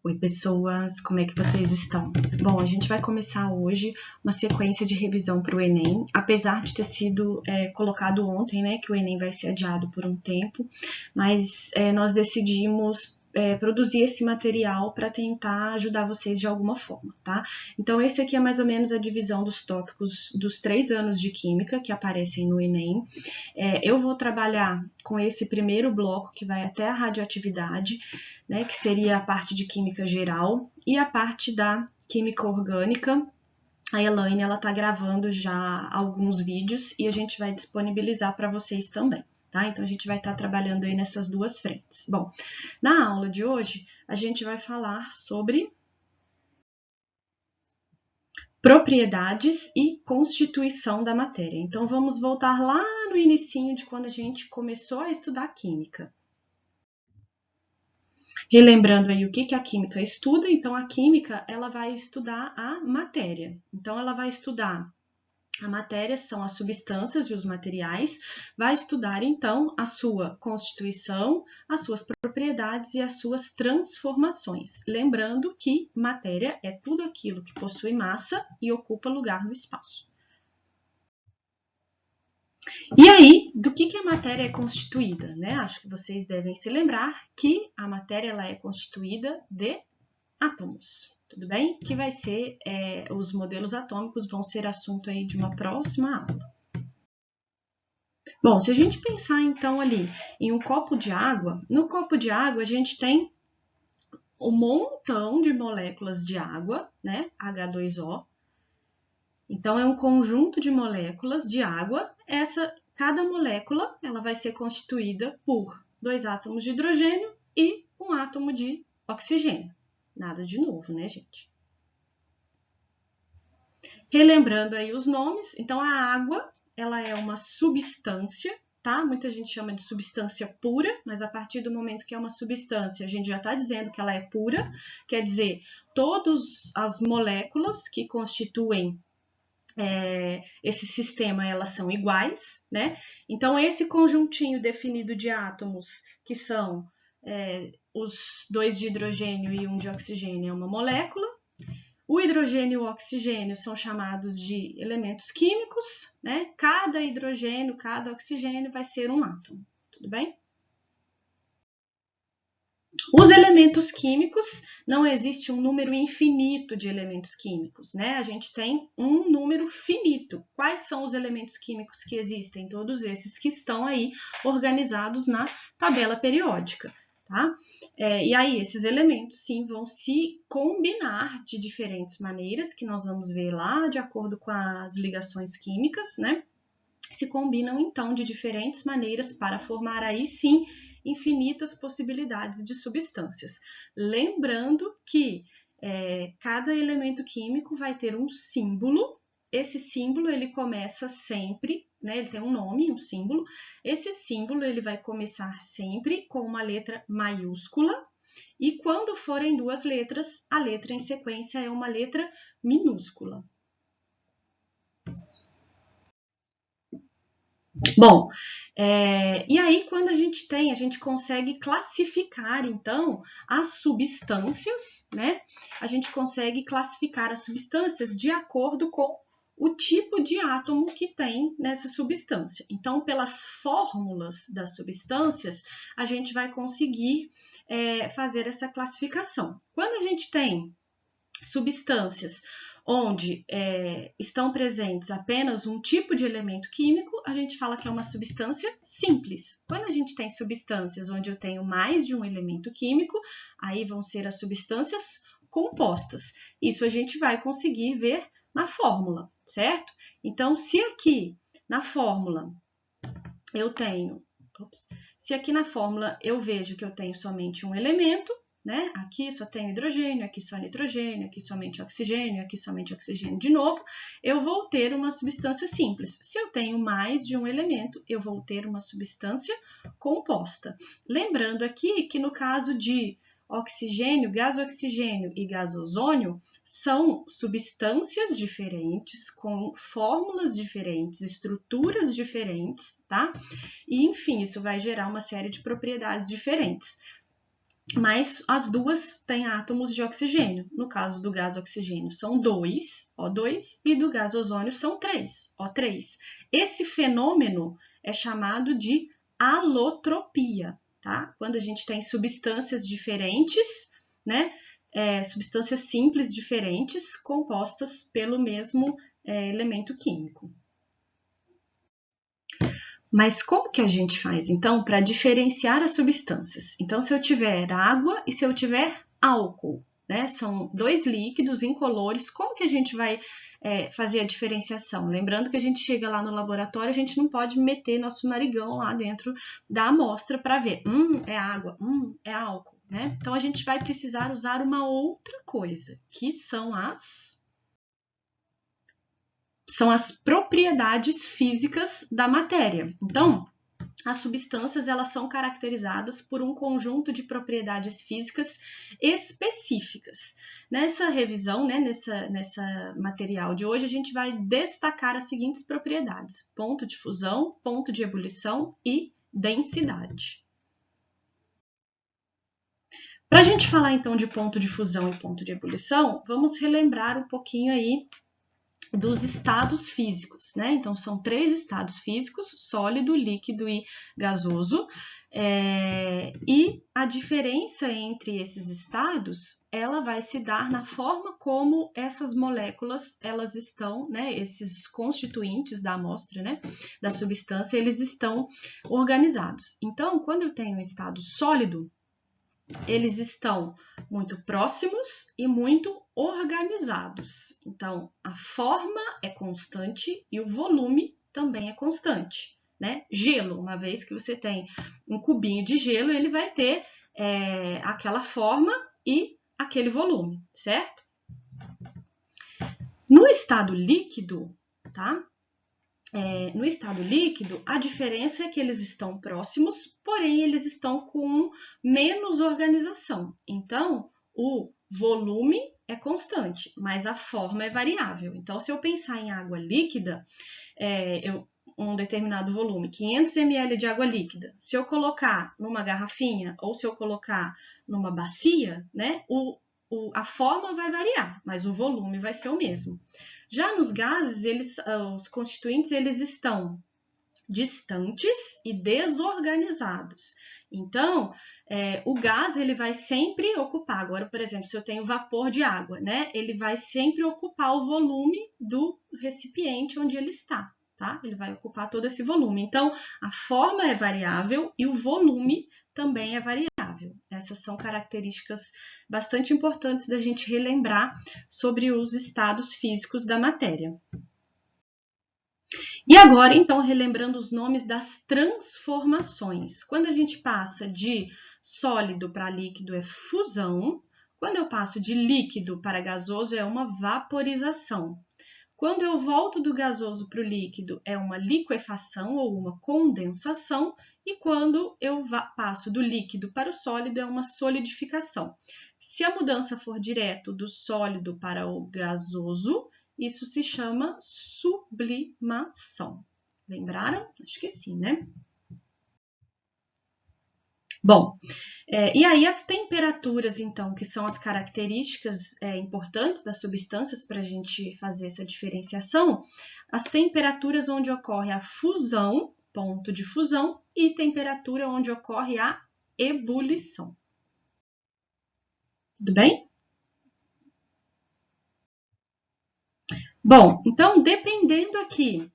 Oi, pessoas, como é que vocês estão? Bom, a gente vai começar hoje uma sequência de revisão para o Enem, apesar de ter sido colocado ontem, né, que o Enem vai ser adiado por um tempo, mas nós decidimos produzir esse material para tentar ajudar vocês de alguma forma, tá? Então, esse aqui é mais ou menos a divisão dos tópicos dos 3 anos de Química que aparecem no Enem. Eu vou trabalhar com esse primeiro bloco que vai até a radioatividade, né, que seria a parte de Química geral, e a parte da Química orgânica. A Elaine, ela tá gravando já alguns vídeos e a gente vai disponibilizar para vocês também. Tá? Então, a gente vai estar trabalhando aí nessas duas frentes. Bom, na aula de hoje, a gente vai falar sobre propriedades e constituição da matéria. Então, vamos voltar lá no inicinho de quando a gente começou a estudar química. Relembrando aí o que a química estuda, então a química ela vai estudar a matéria. Então, ela vai estudar a matéria, são as substâncias e os materiais, vai estudar, então, a sua constituição, as suas propriedades e as suas transformações. Lembrando que matéria é tudo aquilo que possui massa e ocupa lugar no espaço. E aí, do que a matéria é constituída, né? Acho que vocês devem se lembrar que a matéria ela é constituída de átomos. Tudo bem? Que vai ser, os modelos atômicos vão ser assunto aí de uma próxima aula. Bom, se a gente pensar então ali em um copo de água, no copo de água a gente tem um montão de moléculas de água, né? H2O. Então, é um conjunto de moléculas de água. Cada molécula ela vai ser constituída por 2 átomos de hidrogênio e 1 átomo de oxigênio. Nada de novo, né, gente? Relembrando aí os nomes, então a água, ela é uma substância, tá? Muita gente chama de substância pura, mas a partir do momento que é uma substância, a gente já está dizendo que ela é pura, quer dizer, todas as moléculas que constituem esse sistema, elas são iguais, né? Então, esse conjuntinho definido de átomos, que são os 2 de hidrogênio e 1 de oxigênio, é uma molécula. O hidrogênio e o oxigênio são chamados de elementos químicos, né? Cada hidrogênio, cada oxigênio vai ser um átomo, tudo bem? Os elementos químicos, não existe um número infinito de elementos químicos, né? A gente tem um número finito. Quais são os elementos químicos que existem? Todos esses que estão aí organizados na tabela periódica, tá? E aí, esses elementos, sim, vão se combinar de diferentes maneiras, que nós vamos ver lá de acordo com as ligações químicas, né? Se combinam, então, de diferentes maneiras para formar aí, sim, infinitas possibilidades de substâncias. Lembrando que cada elemento químico vai ter um símbolo. Esse símbolo, ele começa sempre, né? Ele tem um nome, um símbolo. Esse símbolo, ele vai começar sempre com uma letra maiúscula. E quando forem 2 letras, a letra em sequência é uma letra minúscula. Bom, e aí quando a gente consegue classificar, então, as substâncias, né? A gente consegue classificar as substâncias de acordo com o tipo de átomo que tem nessa substância. Então, pelas fórmulas das substâncias, a gente vai conseguir fazer essa classificação. Quando a gente tem substâncias onde estão presentes apenas um tipo de elemento químico, a gente fala que é uma substância simples. Quando a gente tem substâncias onde eu tenho mais de um elemento químico, aí vão ser as substâncias compostas. Isso a gente vai conseguir ver na fórmula, certo? Então, se aqui na fórmula eu tenho... se aqui na fórmula eu vejo que eu tenho somente um elemento, né? Aqui só tem hidrogênio, aqui só nitrogênio, aqui somente oxigênio, aqui somente oxigênio de novo, eu vou ter uma substância simples. Se eu tenho mais de um elemento, eu vou ter uma substância composta. Lembrando aqui que no caso de oxigênio, gás oxigênio e gás ozônio são substâncias diferentes, com fórmulas diferentes, estruturas diferentes, tá? E, enfim, isso vai gerar uma série de propriedades diferentes. mas as duas têm átomos de oxigênio. No caso do gás oxigênio são 2, O2, e do gás ozônio são 3, O3. Esse fenômeno é chamado de alotropia, tá? Quando a gente tem substâncias diferentes, né? Substâncias simples diferentes compostas pelo mesmo elemento químico. Mas como que a gente faz, então, para diferenciar as substâncias? Então, se eu tiver água e se eu tiver álcool, né? São dois líquidos incolores, como que a gente vai fazer a diferenciação? Lembrando que a gente chega lá no laboratório, a gente não pode meter nosso narigão lá dentro da amostra para ver, é água, é álcool, né? Então, a gente vai precisar usar uma outra coisa, que são as propriedades físicas da matéria. Então, as substâncias elas são caracterizadas por um conjunto de propriedades físicas específicas. Nessa revisão, né, nessa material de hoje, a gente vai destacar as seguintes propriedades: ponto de fusão, ponto de ebulição e densidade. Para a gente falar então de ponto de fusão e ponto de ebulição, vamos relembrar um pouquinho aí dos estados físicos, né? Então, são 3 estados físicos: sólido, líquido e gasoso. E a diferença entre esses estados, ela vai se dar na forma como essas moléculas, elas estão, né? Esses constituintes da amostra, né? Da substância, eles estão organizados. Então, quando eu tenho um estado sólido, eles estão muito próximos e muito organizados. Então, a forma é constante e o volume também é constante, né? Gelo, uma vez que você tem um cubinho de gelo, ele vai ter aquela forma e aquele volume, certo? No estado líquido, tá? No estado líquido, a diferença é que eles estão próximos, porém eles estão com menos organização. Então, o volume é constante, mas a forma é variável. Então, se eu pensar em água líquida, um determinado volume, 500 ml de água líquida, se eu colocar numa garrafinha ou se eu colocar numa bacia, né, a forma vai variar, mas o volume vai ser o mesmo. Já nos gases, os constituintes, eles estão distantes e desorganizados. Então, o gás, ele vai sempre ocupar. Agora, por exemplo, se eu tenho vapor de água, né? Ele vai sempre ocupar o volume do recipiente onde ele está, tá? Ele vai ocupar todo esse volume. Então, a forma é variável e o volume também é variável. Essas são características bastante importantes da gente relembrar sobre os estados físicos da matéria. E agora, então, relembrando os nomes das transformações. Quando a gente passa de sólido para líquido é fusão. Quando eu passo de líquido para gasoso é uma vaporização. Quando eu volto do gasoso para o líquido é uma liquefação ou uma condensação. E quando eu passo do líquido para o sólido é uma solidificação. Se a mudança for direto do sólido para o gasoso, isso se chama sublimação. Lembraram? Acho que sim, né? Bom, e aí as temperaturas, então, que são as características importantes das substâncias para a gente fazer essa diferenciação, as temperaturas onde ocorre a fusão, ponto de fusão, e temperatura onde ocorre a ebulição. Tudo bem? Bom, então, dependendo aqui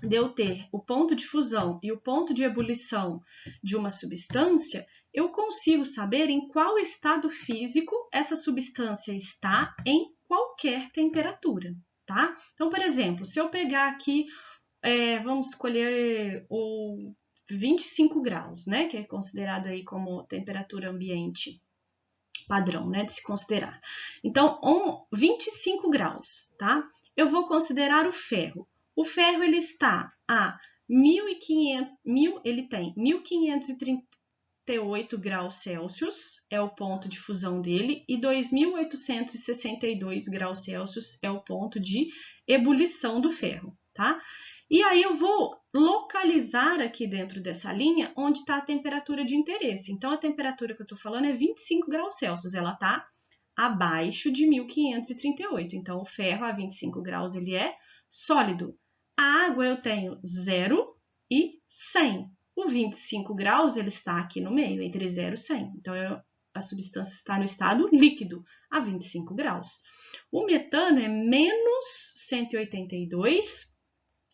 de eu ter o ponto de fusão e o ponto de ebulição de uma substância, eu consigo saber em qual estado físico essa substância está em qualquer temperatura, tá? Então, por exemplo, se eu pegar aqui, vamos escolher o 25 graus, né? Que é considerado aí como temperatura ambiente padrão, né? De se considerar. Então, 25 graus, tá? Eu vou considerar o ferro. O ferro ele está a 1538 graus Celsius, é o ponto de fusão dele, e 2.862 graus Celsius é o ponto de ebulição do ferro, tá? E aí eu vou localizar aqui dentro dessa linha onde está a temperatura de interesse. Então, a temperatura que eu estou falando é 25 graus Celsius, ela está abaixo de 1538. Então, o ferro a 25 graus ele é sólido. A água eu tenho 0 e 100. O 25 graus ele está aqui no meio, entre 0 e 100. Então, a substância está no estado líquido, a 25 graus. O metano é menos 182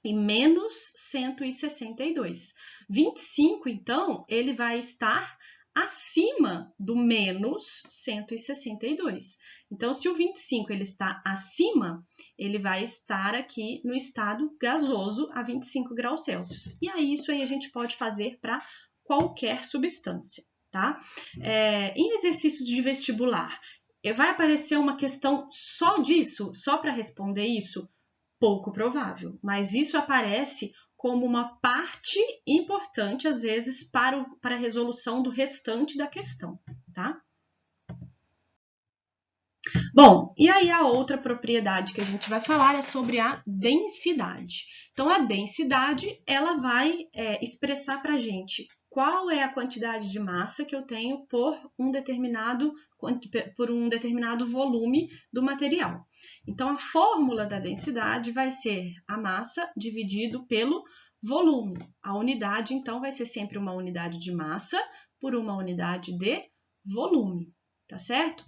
e menos 162. 25, então, ele vai estar acima do menos 162. Então, se o 25 ele está acima, ele vai estar aqui no estado gasoso a 25 graus Celsius. E aí, isso aí a gente pode fazer para qualquer substância, tá? Em exercícios de vestibular, vai aparecer uma questão só disso, só para responder isso? Pouco provável, mas isso aparece como uma parte importante, às vezes, para a resolução do restante da questão, tá? Bom, e aí a outra propriedade que a gente vai falar é sobre a densidade. Então, a densidade, ela vai expressar para a gente qual é a quantidade de massa que eu tenho por um determinado volume do material. Então, a fórmula da densidade vai ser a massa dividido pelo volume. A unidade, então, vai ser sempre uma unidade de massa por uma unidade de volume, tá certo?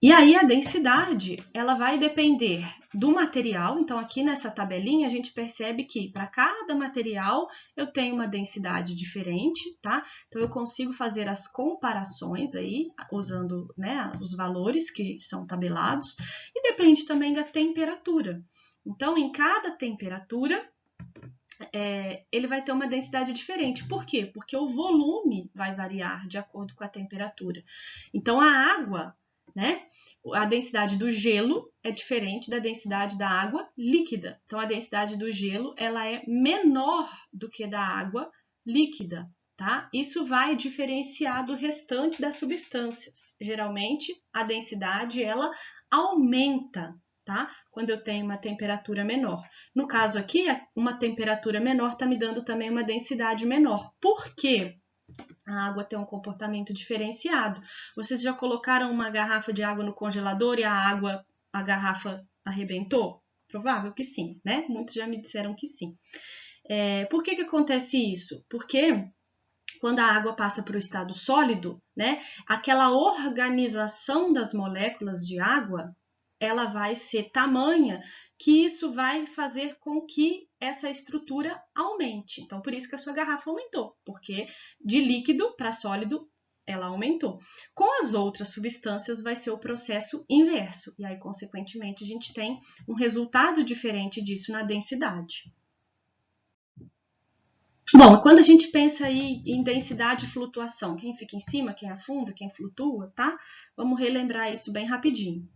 E aí a densidade, ela vai depender do material. Então, aqui nessa tabelinha, a gente percebe que para cada material eu tenho uma densidade diferente, tá? Então, eu consigo fazer as comparações aí, usando, né, os valores que são tabelados. E depende também da temperatura. Então, em cada temperatura, ele vai ter uma densidade diferente. Por quê? Porque o volume vai variar de acordo com a temperatura. Então, a água, né? A densidade do gelo é diferente da densidade da água líquida. Então, a densidade do gelo ela é menor do que da água líquida, tá? Isso vai diferenciar do restante das substâncias. Geralmente, a densidade ela aumenta, tá? Quando eu tenho uma temperatura menor. No caso aqui, uma temperatura menor está me dando também uma densidade menor. Por quê? A água tem um comportamento diferenciado. Vocês já colocaram uma garrafa de água no congelador e a garrafa arrebentou? Provável que sim, né? Muitos já me disseram que sim. Por que acontece isso? Porque quando a água passa para o estado sólido, né? Aquela organização das moléculas de água, ela vai ser tamanha que isso vai fazer com que essa estrutura aumente. Então, por isso que a sua garrafa aumentou, porque de líquido para sólido ela aumentou. Com as outras substâncias vai ser o processo inverso, e aí, consequentemente, a gente tem um resultado diferente disso na densidade. Bom, quando a gente pensa aí em densidade e flutuação, quem fica em cima, quem afunda, quem flutua, tá? Vamos relembrar isso bem rapidinho.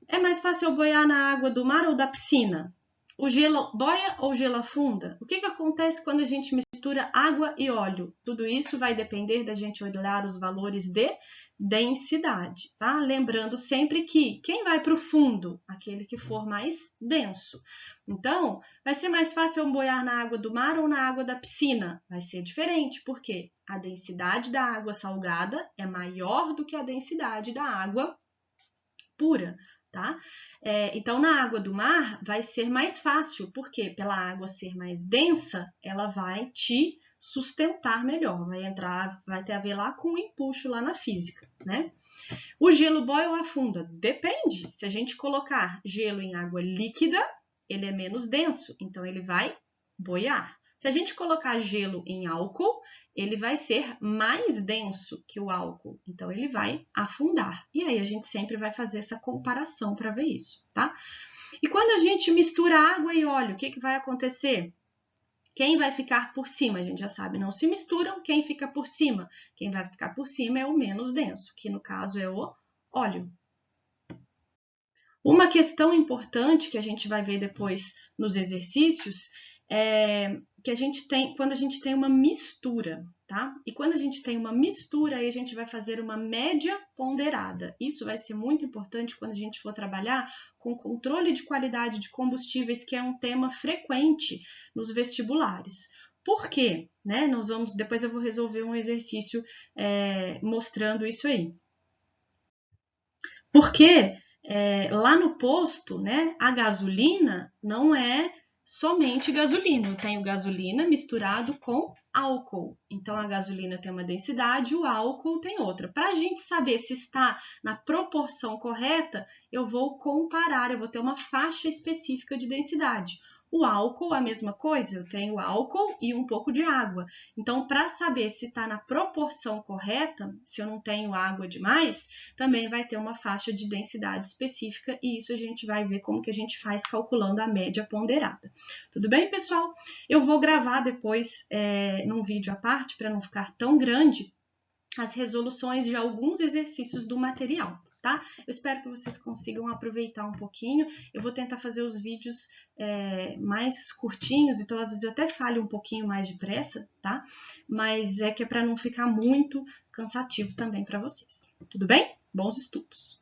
É mais fácil eu boiar na água do mar ou da piscina? O gelo boia ou o gelo afunda? O que acontece quando a gente mistura água e óleo? Tudo isso vai depender da gente olhar os valores de densidade, tá? Lembrando sempre que quem vai para o fundo? Aquele que for mais denso. Então, vai ser mais fácil eu boiar na água do mar ou na água da piscina? Vai ser diferente, porque a densidade da água salgada é maior do que a densidade da água pura, tá? Então, na água do mar vai ser mais fácil, porque pela água ser mais densa, ela vai te sustentar melhor, vai ter a ver lá com o empuxo lá na física, né? O gelo boia ou afunda? Depende. Se a gente colocar gelo em água líquida, ele é menos denso, então ele vai boiar. Se a gente colocar gelo em álcool, ele vai ser mais denso que o álcool, então ele vai afundar. E aí a gente sempre vai fazer essa comparação para ver isso, tá? E quando a gente mistura água e óleo, o que vai acontecer? Quem vai ficar por cima? A gente já sabe, não se misturam. Quem fica por cima? Quem vai ficar por cima é o menos denso, que no caso é o óleo. Uma questão importante que a gente vai ver depois nos exercícios é que a gente tem, quando a gente tem uma mistura, tá? E quando a gente tem uma mistura, aí a gente vai fazer uma média ponderada. Isso vai ser muito importante quando a gente for trabalhar com controle de qualidade de combustíveis, que é um tema frequente nos vestibulares. Por quê? Né? Depois eu vou resolver um exercício mostrando isso aí. Porque lá no posto, né, a gasolina não é somente gasolina. Eu tenho gasolina misturado com álcool. Então, a gasolina tem uma densidade, o álcool tem outra. Para a gente saber se está na proporção correta, eu vou comparar, eu vou ter uma faixa específica de densidade. O álcool, a mesma coisa, eu tenho álcool e um pouco de água. Então, para saber se está na proporção correta, se eu não tenho água demais, também vai ter uma faixa de densidade específica e isso a gente vai ver como que a gente faz calculando a média ponderada. Tudo bem, pessoal? Eu vou gravar depois num vídeo à parte, para não ficar tão grande, as resoluções de alguns exercícios do material, tá? Eu espero que vocês consigam aproveitar um pouquinho. Eu vou tentar fazer os vídeos mais curtinhos, então às vezes eu até falho um pouquinho mais depressa, tá? Mas é que é para não ficar muito cansativo também para vocês. Tudo bem? Bons estudos!